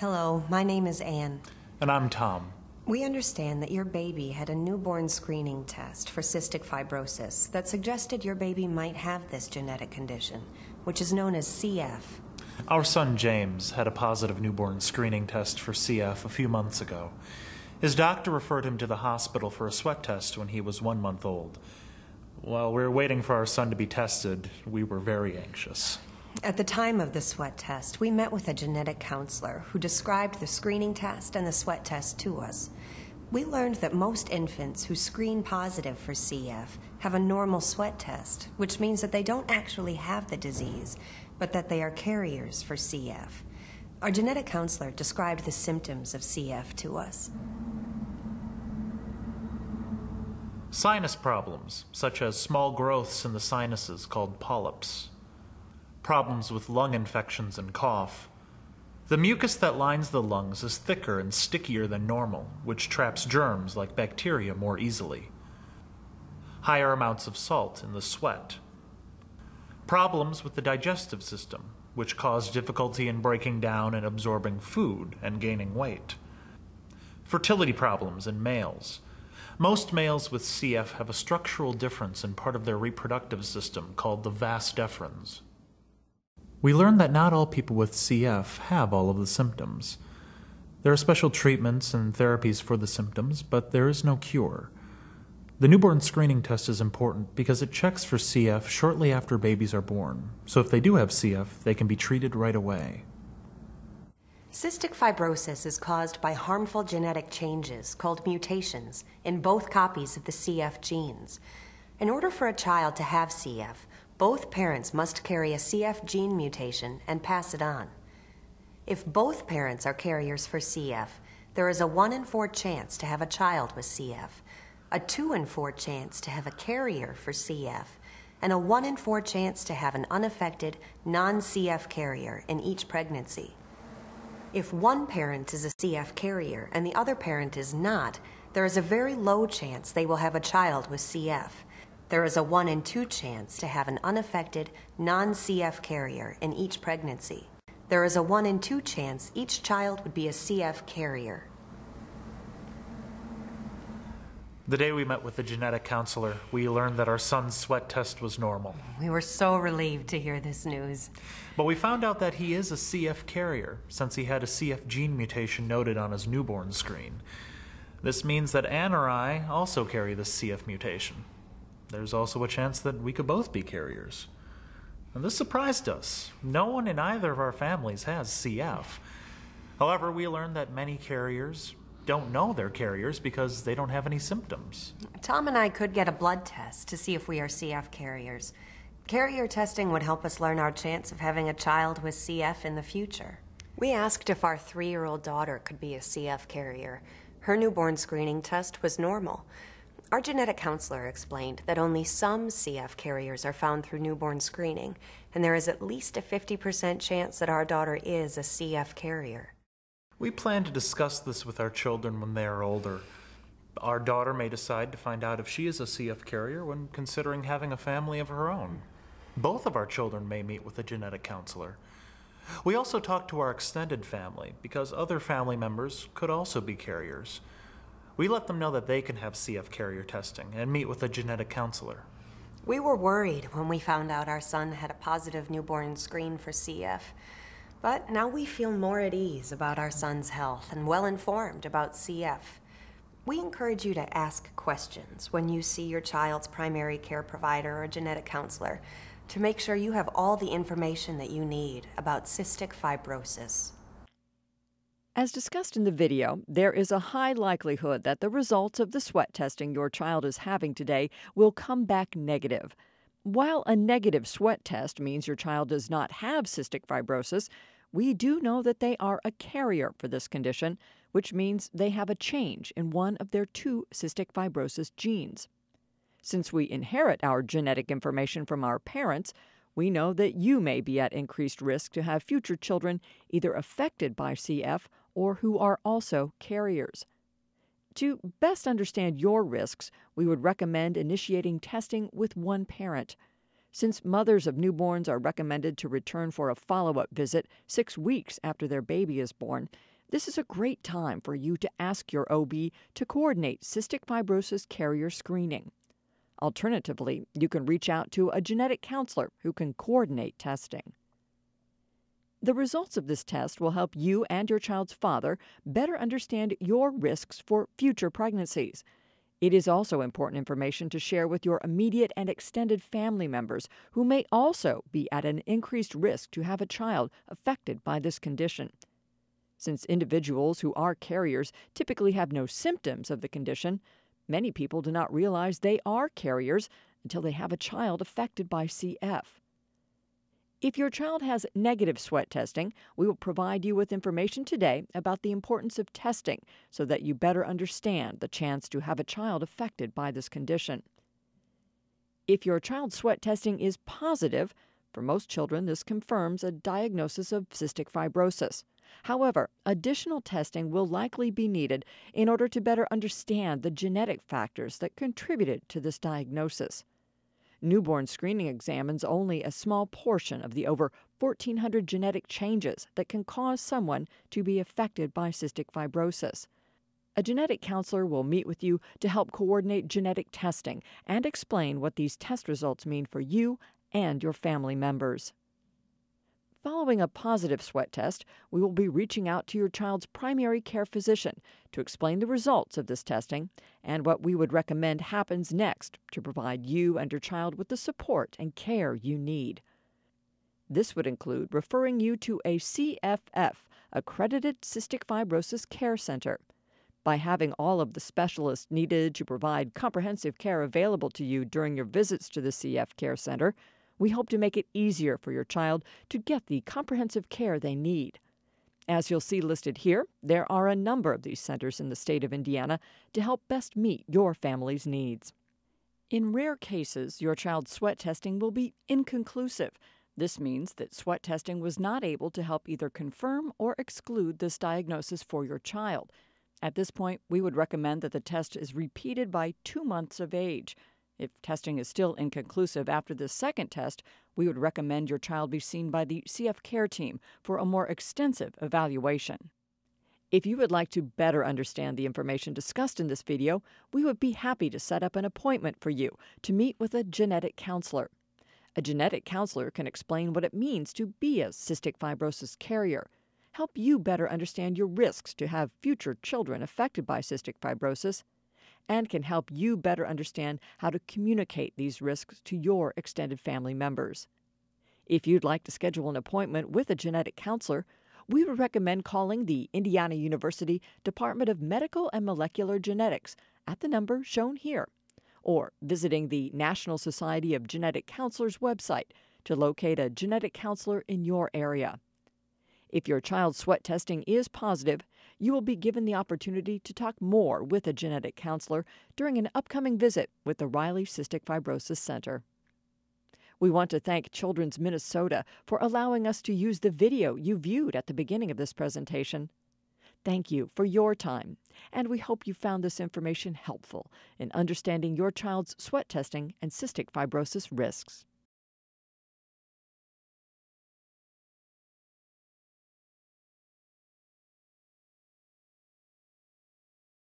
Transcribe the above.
Hello, my name is Anne. And I'm Tom. We understand that your baby had a newborn screening test for cystic fibrosis that suggested your baby might have this genetic condition, which is known as CF. Our son James had a positive newborn screening test for CF a few months ago. His doctor referred him to the hospital for a sweat test when he was 1 month old. While we were waiting for our son to be tested, we were very anxious. At the time of the sweat test, we met with a genetic counselor who described the screening test and the sweat test to us. We learned that most infants who screen positive for CF have a normal sweat test, which means that they don't actually have the disease, but that they are carriers for CF. Our genetic counselor described the symptoms of CF to us. Sinus problems, such as small growths in the sinuses called polyps. Problems with lung infections and cough. The mucus that lines the lungs is thicker and stickier than normal, which traps germs like bacteria more easily. Higher amounts of salt in the sweat. Problems with the digestive system, which cause difficulty in breaking down and absorbing food and gaining weight. Fertility problems in males. Most males with CF have a structural difference in part of their reproductive system called the vas deferens. We learned that not all people with CF have all of the symptoms. There are special treatments and therapies for the symptoms, but there is no cure. The newborn screening test is important because it checks for CF shortly after babies are born, so if they do have CF, they can be treated right away. Cystic fibrosis is caused by harmful genetic changes called mutations in both copies of the CF genes. In order for a child to have CF, both parents must carry a CF gene mutation and pass it on. If both parents are carriers for CF, there is a 1 in 4 chance to have a child with CF, a 2 in 4 chance to have a carrier for CF, and a 1 in 4 chance to have an unaffected, non-CF carrier in each pregnancy. If one parent is a CF carrier and the other parent is not, there is a very low chance they will have a child with CF. There is a 1 in 2 chance to have an unaffected, non-CF carrier in each pregnancy. There is a 1 in 2 chance each child would be a CF carrier. The day we met with the genetic counselor, we learned that our son's sweat test was normal. We were so relieved to hear this news. But we found out that he is a CF carrier, since he had a CF gene mutation noted on his newborn screen. This means that Anne or I also carry this CF mutation. There's also a chance that we could both be carriers. And this surprised us. No one in either of our families has CF. However, we learned that many carriers don't know they're carriers because they don't have any symptoms. Tom and I could get a blood test to see if we are CF carriers. Carrier testing would help us learn our chance of having a child with CF in the future. We asked if our 3-year-old daughter could be a CF carrier. Her newborn screening test was normal. Our genetic counselor explained that only some CF carriers are found through newborn screening, and there is at least a 50% chance that our daughter is a CF carrier. We plan to discuss this with our children when they are older. Our daughter may decide to find out if she is a CF carrier when considering having a family of her own. Both of our children may meet with a genetic counselor. We also talk to our extended family because other family members could also be carriers. We let them know that they can have CF carrier testing and meet with a genetic counselor. We were worried when we found out our son had a positive newborn screen for CF. But now we feel more at ease about our son's health and well informed about CF. We encourage you to ask questions when you see your child's primary care provider or genetic counselor to make sure you have all the information that you need about cystic fibrosis. As discussed in the video, there is a high likelihood that the results of the sweat testing your child is having today will come back negative. While a negative sweat test means your child does not have cystic fibrosis, we do know that they are a carrier for this condition, which means they have a change in one of their 2 cystic fibrosis genes. Since we inherit our genetic information from our parents, we know that you may be at increased risk to have future children either affected by CF or who are also carriers. To best understand your risks, we would recommend initiating testing with one parent. Since mothers of newborns are recommended to return for a follow-up visit 6 weeks after their baby is born, This is a great time for you to ask your OB to coordinate cystic fibrosis carrier screening. Alternatively, you can reach out to a genetic counselor who can coordinate testing. The results of this test will help you and your child's father better understand your risks for future pregnancies. It is also important information to share with your immediate and extended family members who may also be at an increased risk to have a child affected by this condition. Since individuals who are carriers typically have no symptoms of the condition, many people do not realize they are carriers until they have a child affected by CF. If your child has negative sweat testing, we will provide you with information today about the importance of testing so that you better understand the chance to have a child affected by this condition. If your child's sweat testing is positive, for most children this confirms a diagnosis of cystic fibrosis. However, additional testing will likely be needed in order to better understand the genetic factors that contributed to this diagnosis. Newborn screening examines only a small portion of the over 1,400 genetic changes that can cause someone to be affected by cystic fibrosis. A genetic counselor will meet with you to help coordinate genetic testing and explain what these test results mean for you and your family members. Following a positive sweat test, we will be reaching out to your child's primary care physician to explain the results of this testing and what we would recommend happens next to provide you and your child with the support and care you need. This would include referring you to a CFF, accredited cystic fibrosis care center. By having all of the specialists needed to provide comprehensive care available to you during your visits to the CF Care Center, we hope to make it easier for your child to get the comprehensive care they need. As you'll see listed here, there are a number of these centers in the state of Indiana to help best meet your family's needs. In rare cases, your child's sweat testing will be inconclusive. This means that sweat testing was not able to help either confirm or exclude this diagnosis for your child. At this point, we would recommend that the test is repeated by 2 months of age. If testing is still inconclusive after the second test, we would recommend your child be seen by the CF Care team for a more extensive evaluation. If you would like to better understand the information discussed in this video, we would be happy to set up an appointment for you to meet with a genetic counselor. A genetic counselor can explain what it means to be a cystic fibrosis carrier, help you better understand your risks to have future children affected by cystic fibrosis, and can help you better understand how to communicate these risks to your extended family members. If you'd like to schedule an appointment with a genetic counselor, we would recommend calling the Indiana University Department of Medical and Molecular Genetics at the number shown here, or visiting the National Society of Genetic Counselors website to locate a genetic counselor in your area. If your child's sweat testing is positive, you will be given the opportunity to talk more with a genetic counselor during an upcoming visit with the Riley Cystic Fibrosis Center. We want to thank Children's Minnesota for allowing us to use the video you viewed at the beginning of this presentation. Thank you for your time, and we hope you found this information helpful in understanding your child's sweat testing and cystic fibrosis risks.